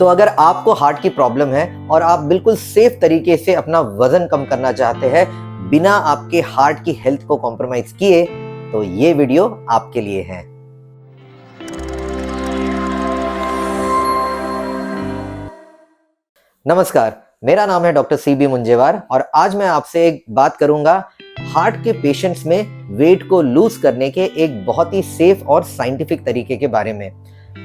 तो अगर आपको हार्ट की प्रॉब्लम है और आप बिल्कुल सेफ तरीके से अपना वजन कम करना चाहते हैं बिना आपके हार्ट की हेल्थ को कॉम्प्रोमाइज किए, तो ये वीडियो आपके लिए है। नमस्कार, मेरा नाम है डॉक्टर सीबी मुंजेवार और आज मैं आपसे एक बात करूंगा हार्ट के पेशेंट्स में वेट को लूज करने के एक बहुत ही सेफ और साइंटिफिक तरीके के बारे में।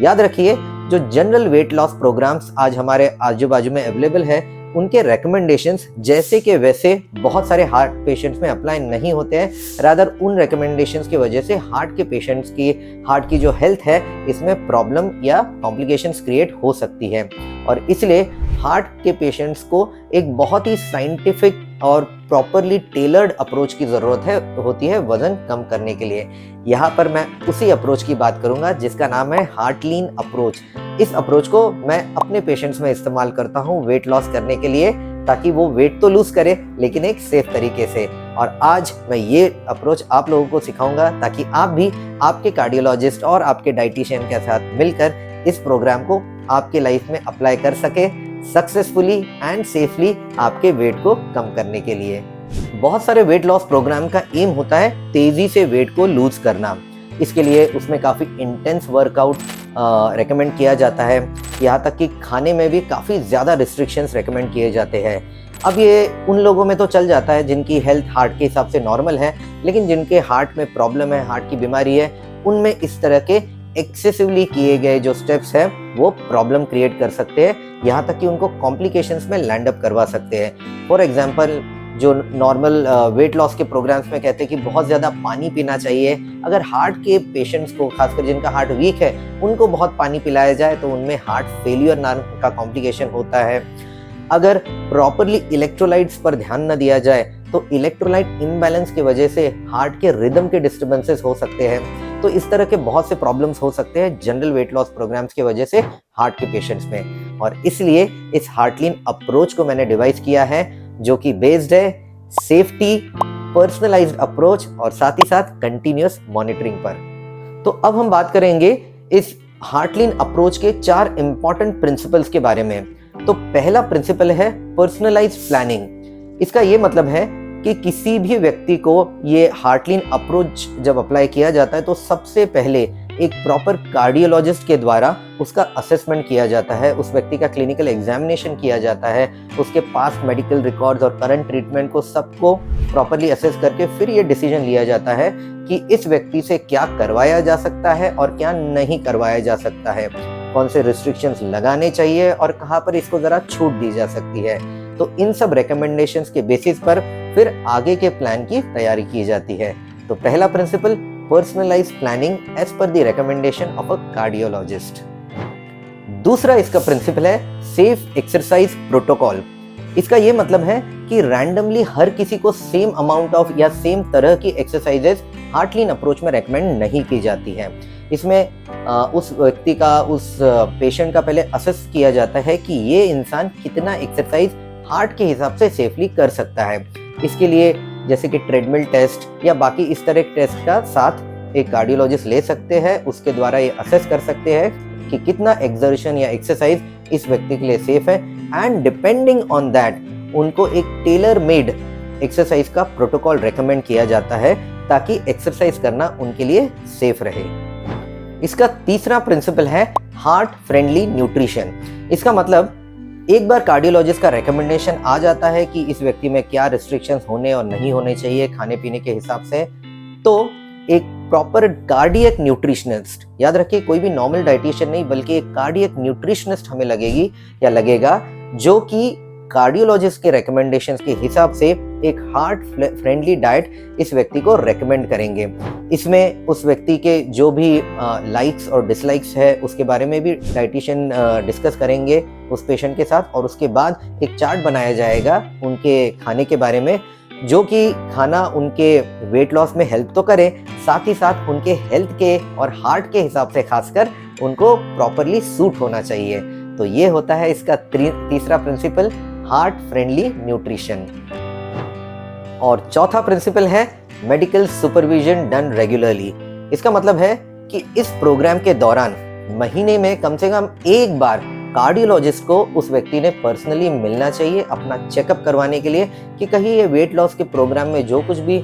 याद रखिए, जो जनरल वेट लॉस प्रोग्राम्स आज हमारे आजू बाजू में अवेलेबल है, उनके रिकमेंडेशंस जैसे के वैसे बहुत सारे हार्ट पेशेंट्स में अप्लाई नहीं होते हैं। रादर उन रिकमेंडेशंस की वजह से हार्ट के पेशेंट्स की हार्ट की जो हेल्थ है इसमें प्रॉब्लम या कॉम्प्लिकेशंस क्रिएट हो सकती है। और इसलिए हार्ट के पेशेंट्स को एक बहुत ही साइंटिफिक और प्रॉपरली टेलर्ड अप्रोच की ज़रूरत होती है वज़न कम करने के लिए। यहाँ पर मैं उसी अप्रोच की बात करूँगा जिसका नाम है हार्ट लीन अप्रोच। इस अप्रोच को मैं अपने पेशेंट्स में इस्तेमाल करता हूँ वेट लॉस करने के लिए, ताकि वो वेट तो लूज करे लेकिन एक सेफ तरीके से। और आज मैं ये अप्रोच आप लोगों को सिखाऊंगा ताकि आप भी आपके कार्डियोलॉजिस्ट और आपके डाइटिशियन के साथ मिलकर इस प्रोग्राम को आपके लाइफ में अप्लाई कर सके सक्सेसफुली एंड सेफली आपके वेट को कम करने के लिए। बहुत सारे वेट लॉस प्रोग्राम का एम होता है तेजी से वेट को लूज करना। इसके लिए उसमें काफ़ी इंटेंस वर्कआउट रेकमेंड किया जाता है, यहाँ तक कि खाने में भी काफ़ी ज़्यादा रिस्ट्रिक्शंस रेकमेंड किए जाते हैं। अब ये उन लोगों में तो चल जाता है जिनकी हेल्थ हार्ट के हिसाब से नॉर्मल है, लेकिन जिनके हार्ट में प्रॉब्लम है, हार्ट की बीमारी है, उनमें इस तरह के एक्सेसिवली किए गए जो स्टेप्स हैं वो प्रॉब्लम क्रिएट कर सकते हैं, यहाँ तक कि उनको कॉम्प्लिकेशंस में लैंड अप करवा सकते हैं। फॉर एग्जांपल, जो नॉर्मल वेट लॉस के प्रोग्राम्स में कहते हैं कि बहुत ज़्यादा पानी पीना चाहिए, अगर हार्ट के पेशेंट्स को, खासकर जिनका हार्ट वीक है, उनको बहुत पानी पिलाया जाए तो उनमें हार्ट फेलियर नाम का कॉम्प्लिकेशन होता है। अगर प्रॉपरली इलेक्ट्रोलाइट्स पर ध्यान न दिया जाए तो इलेक्ट्रोलाइट इम्बैलेंस की वजह से हार्ट के रिदम के डिस्टर्बेंसेस हो सकते हैं। तो इस तरह के बहुत से प्रॉब्लम्स हो सकते हैं जनरल वेट लॉस प्रोग्राम्स की वजह से हार्ट के पेशेंट्स में। और इसलिए इस हार्ट लीन अप्रोच को मैंने डिवाइस किया है, जो कि बेस्ड है सेफ्टी, पर्सनलाइज्ड अप्रोच और साथ ही साथ कंटिन्यूअस मॉनिटरिंग पर। तो अब हम बात करेंगे इस हार्ट लीन अप्रोच के 4 इंपॉर्टेंट प्रिंसिपल्स के बारे में। तो पहला प्रिंसिपल है पर्सनलाइज्ड प्लानिंग। इसका ये मतलब है कि किसी भी व्यक्ति को ये हार्ट लीन अप्रोच जब अप्लाई किया जाता है तो सबसे पहले एक प्रॉपर कार्डियोलॉजिस्ट के द्वारा उसका असेसमेंट किया जाता है, उस व्यक्ति का क्लिनिकल एग्जामिनेशन किया जाता है, उसके पास्ट मेडिकल रिकॉर्ड्स और करंट ट्रीटमेंट को सबको प्रॉपरली असेस करके फिर ये डिसीजन लिया जाता है कि इस व्यक्ति से क्या करवाया जा सकता है और क्या नहीं करवाया जा सकता है, कौन से रिस्ट्रिक्शंस लगाने चाहिए और कहाँ पर इसको ज़रा छूट दी जा सकती है। तो इन सब रिकमेंडेशंस के बेसिस पर फिर आगे के प्लान की तैयारी की जाती है। तो पहला principle, personalised planning as per the recommendation of a cardiologist. दूसरा इसका प्रिंसिपल है सेफ एक्सरसाइज प्रोटोकॉल। इसका ये मतलब है कि रैंडमली हर किसी को सेम अमाउंट ऑफ या सेम तरह की एक्सरसाइजेज हार्ट लीन अप्रोच में रेकमेंड नहीं की जाती है। इसमें उस व्यक्ति का, उस पेशेंट का पहले असेस किया जाता है कि ये इंसान कितना एक्सरसाइज हार्ट के हिसाब से सेफली कर सकता है। इसके लिए जैसे कि ट्रेडमिल टेस्ट या बाकी इस तरह के टेस्ट का साथ एक कार्डियोलॉजिस्ट ले सकते हैं, उसके द्वारा ये असेस कर सकते हैं कि कितना एक्सर्शन या एक्सरसाइज इस व्यक्ति के लिए सेफ है, एंड डिपेंडिंग ऑन दैट उनको एक टेलर मेड एक्सरसाइज का प्रोटोकॉल रेकमेंड किया जाता है ताकि एक्सरसाइज करना उनके लिए सेफ रहे। इसका तीसरा प्रिंसिपल है हार्ट फ्रेंडली न्यूट्रिशन। इसका मतलब एक बार कार्डियोलॉजिस्ट का रेकमेंडेशन आ जाता है कि इस व्यक्ति में क्या रिस्ट्रिक्शंस होने और नहीं होने चाहिए खाने पीने के हिसाब से, तो एक प्रॉपर कार्डियक न्यूट्रिशनिस्ट, याद रखिए कोई भी नॉर्मल डाइटिशियन नहीं बल्कि एक कार्डियक न्यूट्रिशनिस्ट हमें लगेगी या लगेगा, जो कि कार्डियोलॉजिस्ट के रिकमेंडेशंस के हिसाब से एक हार्ट फ्रेंडली डाइट इस व्यक्ति को रेकमेंड करेंगे। इसमें उस व्यक्ति के जो भी लाइक्स और डिसलाइक्स है उसके बारे में भी डाइटिशियन डिस्कस करेंगे उस पेशेंट के साथ, और उसके बाद एक चार्ट बनाया जाएगा उनके खाने के बारे में, जो कि खाना उनके वेट लॉस में हेल्प तो करे, साथ ही साथ उनके हेल्थ के और हार्ट के हिसाब से खासकर उनको प्रॉपरली सूट होना चाहिए। तो ये होता है इसका तीसरा प्रिंसिपल, हार्ट फ्रेंडली न्यूट्रिशन। और चौथा प्रिंसिपल है मेडिकल सुपरविजन डन रेगुलरली। इसका मतलब है कि इस प्रोग्राम के दौरान महीने में कम से कम एक बार कार्डियोलॉजिस्ट को उस व्यक्ति ने पर्सनली मिलना चाहिए अपना चेकअप करवाने के लिए कि कहीं ये वेट लॉस के प्रोग्राम में जो कुछ भी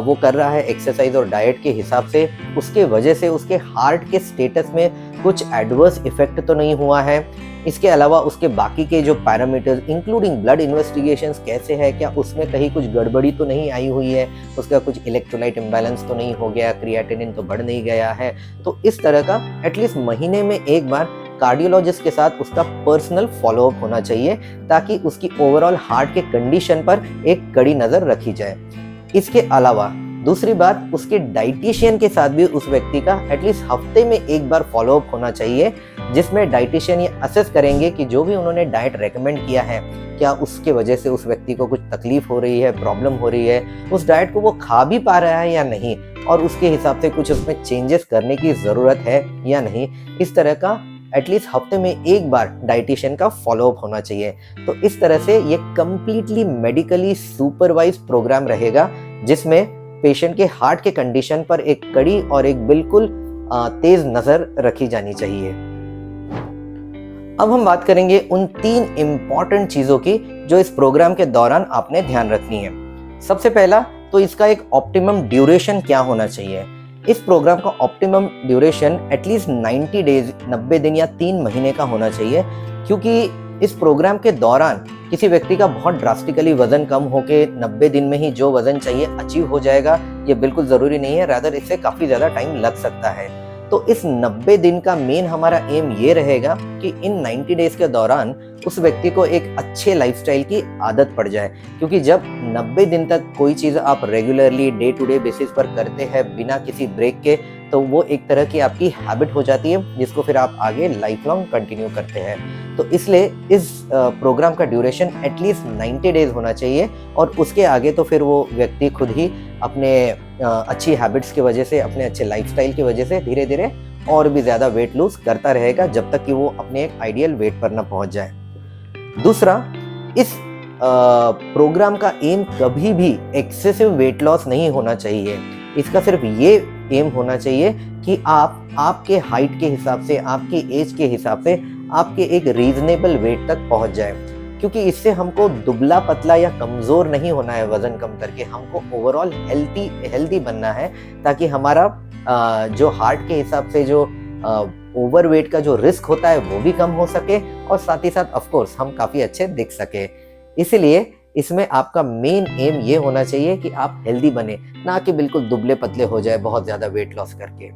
वो कर रहा है एक्सरसाइज और डाइट के हिसाब से, उसके वजह से उसके हार्ट के स्टेटस में कुछ एडवर्स इफेक्ट तो नहीं हुआ है। इसके अलावा उसके बाकी के जो पैरामीटर्स इंक्लूडिंग ब्लड इन्वेस्टिगेशंस कैसे है, क्या उसमें कहीं कुछ गड़बड़ी तो नहीं आई हुई है, उसका कुछ इलेक्ट्रोलाइट इम्बैलेंस तो नहीं हो गया, क्रिएटिनिन तो बढ़ नहीं गया है। तो इस तरह का एटलीस्ट महीने में एक बार कार्डियोलॉजिस्ट के साथ उसका पर्सनल फॉलोअप होना चाहिए ताकि उसकी ओवरऑल हार्ट के कंडीशन पर एक कड़ी नज़र रखी जाए। इसके अलावा दूसरी बात, उसके डाइटिशियन के साथ भी उस व्यक्ति का एटलीस्ट हफ्ते में एक बार फॉलोअप होना चाहिए, जिसमें डाइटिशियन ये असेस करेंगे कि जो भी उन्होंने डाइट रेकमेंड किया है, क्या उसके वजह से उस व्यक्ति को कुछ तकलीफ हो रही है, प्रॉब्लम हो रही है, उस डाइट को वो खा भी पा रहा है या नहीं, और उसके हिसाब से कुछ उसमें चेंजेस करने की ज़रूरत है या नहीं। इस तरह का एटलीस्ट हफ्ते में एक बार डाइटिशियन का फॉलोअप होना चाहिए। तो इस तरह से ये कंप्लीटली मेडिकली सुपरवाइज प्रोग्राम रहेगा, जिसमें पेशेंट के हार्ट के कंडीशन पर एक कड़ी और एक बिल्कुल तेज नज़र रखी जानी चाहिए। अब हम बात करेंगे उन 3 इम्पॉर्टेंट चीज़ों की जो इस प्रोग्राम के दौरान आपने ध्यान रखनी है। सबसे पहला तो इसका एक ऑप्टिमम ड्यूरेशन क्या होना चाहिए। इस प्रोग्राम का ऑप्टिमम ड्यूरेशन एटलीस्ट 90 डेज 90 दिन या 3 महीने का होना चाहिए, क्योंकि इस प्रोग्राम के दौरान किसी व्यक्ति का बहुत ड्रास्टिकली वजन कम होके 90 दिन में ही जो वजन चाहिए अचीव हो जाएगा, ये बिल्कुल ज़रूरी नहीं है, रादर इससे काफ़ी ज़्यादा टाइम लग सकता है। तो इस 90 दिन का मेन हमारा एम ये रहेगा कि इन 90 डेज के दौरान उस व्यक्ति को एक अच्छे लाइफस्टाइल की आदत पड़ जाए, क्योंकि जब 90 दिन तक कोई चीज़ आप regularly day to day basis पर करते हैं बिना किसी ब्रेक के, तो वो एक तरह की आपकी हैबिट हो जाती है, जिसको फिर आप आगे लाइफ लॉन्ग कंटिन्यू करते हैं। तो इसलिए इस प्रोग्राम का ड्यूरेशन एटलीस्ट 90 डेज होना चाहिए, और उसके आगे तो फिर वो व्यक्ति खुद ही अपने अच्छी हैबिट्स की वजह से, अपने अच्छे लाइफस्टाइल की वजह से धीरे धीरे और भी ज़्यादा वेट लूज करता रहेगा, जब तक कि वो अपने एक आइडियल वेट पर ना पहुंच जाए। दूसरा, इस प्रोग्राम का एम कभी भी एक्सेसिव वेट लॉस नहीं होना चाहिए। इसका सिर्फ ये एम होना चाहिए कि आप आपके हाइट के हिसाब से, आपकी एज के हिसाब से आपके एक रीजनेबल वेट तक पहुंच जाए, क्योंकि इससे हमको दुबला पतला या कमज़ोर नहीं होना है वज़न कम करके, हमको ओवरऑल हेल्दी बनना है, ताकि हमारा जो हार्ट के हिसाब से जो ओवरवेट का जो रिस्क होता है वो भी कम हो सके, और साथ ही साथ ऑफ कोर्स हम काफ़ी अच्छे दिख सके। इसलिए इसमें आपका मेन एम ये होना चाहिए कि आप हेल्दी बने, ना कि बिल्कुल दुबले पतले हो जाए बहुत ज़्यादा वेट लॉस करके।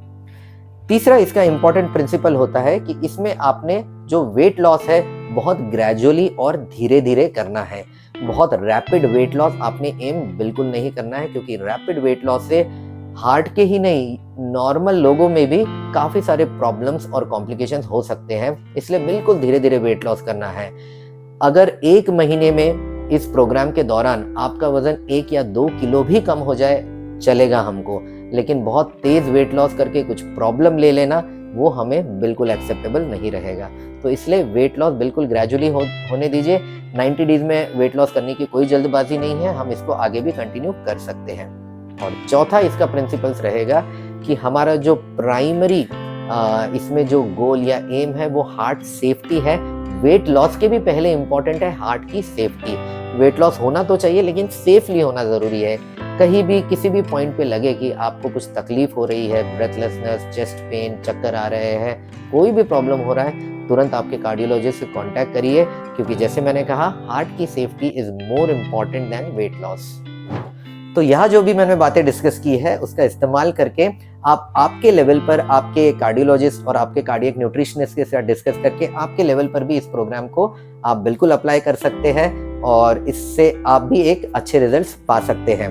तीसरा इसका इम्पॉर्टेंट प्रिंसिपल होता है कि इसमें आपने जो वेट लॉस है बहुत ग्रेजुअली और धीरे धीरे करना है। बहुत रैपिड वेट लॉस आपने एम बिल्कुल नहीं करना है, क्योंकि रैपिड वेट लॉस से हार्ट के ही नहीं, नॉर्मल लोगों में भी काफ़ी सारे प्रॉब्लम्स और कॉम्प्लिकेशंस हो सकते हैं। इसलिए बिल्कुल धीरे धीरे वेट लॉस करना है। अगर 1 महीने में इस प्रोग्राम के दौरान आपका वजन 1 या 2 किलो भी कम हो जाए चलेगा हमको, लेकिन बहुत तेज़ वेट लॉस करके कुछ प्रॉब्लम ले लेना वो हमें बिल्कुल एक्सेप्टेबल नहीं रहेगा। तो इसलिए वेट लॉस बिल्कुल ग्रेजुअली होने दीजिए। 90 डेज में वेट लॉस करने की कोई जल्दबाजी नहीं है, हम इसको आगे भी कंटिन्यू कर सकते हैं। और चौथा इसका प्रिंसिपल्स रहेगा कि हमारा जो प्राइमरी इसमें जो गोल या एम है वो हार्ट सेफ्टी है। वेट लॉस के भी पहले इंपॉर्टेंट है हार्ट की सेफ्टी। वेट लॉस होना तो चाहिए, लेकिन सेफली होना ज़रूरी है। कहीं भी किसी भी पॉइंट पे लगे कि आपको कुछ तकलीफ हो रही है, ब्रेथलेसनेस, चेस्ट पेन, चक्कर आ रहे हैं, कोई भी प्रॉब्लम हो रहा है, तुरंत आपके कार्डियोलॉजिस्ट से कांटेक्ट करिए, क्योंकि जैसे मैंने कहा हार्ट की safety is more important than weight loss. तो यहाँ जो भी मैंने बातें डिस्कस की है उसका इस्तेमाल करके आप आपके लेवल पर आपके कार्डियोलॉजिस्ट और आपके कार्डियक न्यूट्रिशनिस्ट के साथ डिस्कस करके आपके लेवल पर भी इस प्रोग्राम को आप बिल्कुल अप्लाई कर सकते हैं, और इससे आप भी एक अच्छे रिजल्ट्स पा सकते हैं।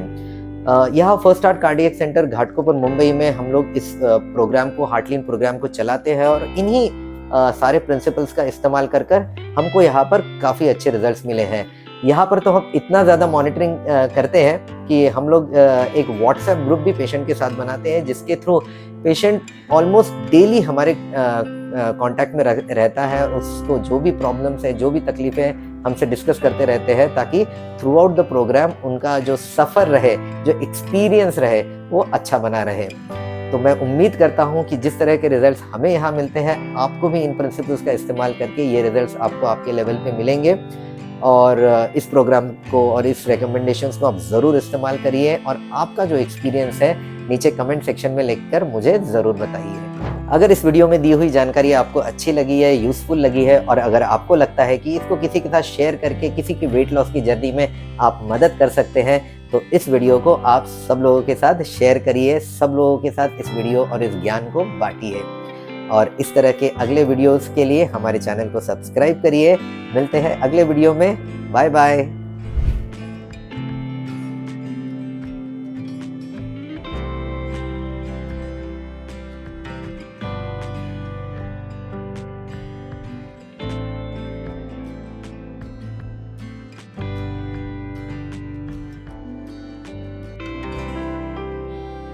यहाँ first heart cardiac centre Ghatkopar Mumbai में हम लोग इस प्रोग्राम को, हार्टलीन प्रोग्राम को चलाते हैं, और इन्हीं सारे प्रिंसिपल्स का इस्तेमाल कर हमको यहाँ पर काफ़ी अच्छे रिजल्ट्स मिले हैं। यहाँ पर तो हम इतना ज़्यादा मॉनिटरिंग करते हैं कि हम लोग एक व्हाट्सएप ग्रुप भी पेशेंट के साथ बनाते हैं, जिसके थ्रू पेशेंट ऑलमोस्ट डेली हमारे कांटेक्ट में रहता है। उसको जो भी प्रॉब्लम्स है, जो भी तकलीफें हमसे डिस्कस करते रहते हैं, ताकि थ्रू आउट द प्रोग्राम उनका जो सफ़र रहे, जो एक्सपीरियंस रहे, वो अच्छा बना रहे। तो मैं उम्मीद करता हूँ कि जिस तरह के रिजल्ट्स हमें यहाँ मिलते हैं, आपको भी इन प्रिंसिपल्स का इस्तेमाल करके ये रिजल्ट्स आपको आपके लेवल पे मिलेंगे। और इस प्रोग्राम को और इस रिकमेंडेशंस को आप ज़रूर इस्तेमाल करिए और आपका जो एक्सपीरियंस है नीचे कमेंट सेक्शन में लिखकर मुझे ज़रूर बताइए। अगर इस वीडियो में दी हुई जानकारी आपको अच्छी लगी है, यूज़फुल लगी है और अगर आपको लगता है कि इसको किसी के साथ शेयर करके किसी की वेट लॉस की जर्नी में आप मदद कर सकते हैं, तो इस वीडियो को आप सब लोगों के साथ शेयर करिए, सब लोगों के साथ इस वीडियो और इस ज्ञान को बांटिए। और इस तरह के अगले वीडियोस के लिए हमारे चैनल को सब्सक्राइब करिए। मिलते हैं अगले वीडियो में। Bye bye.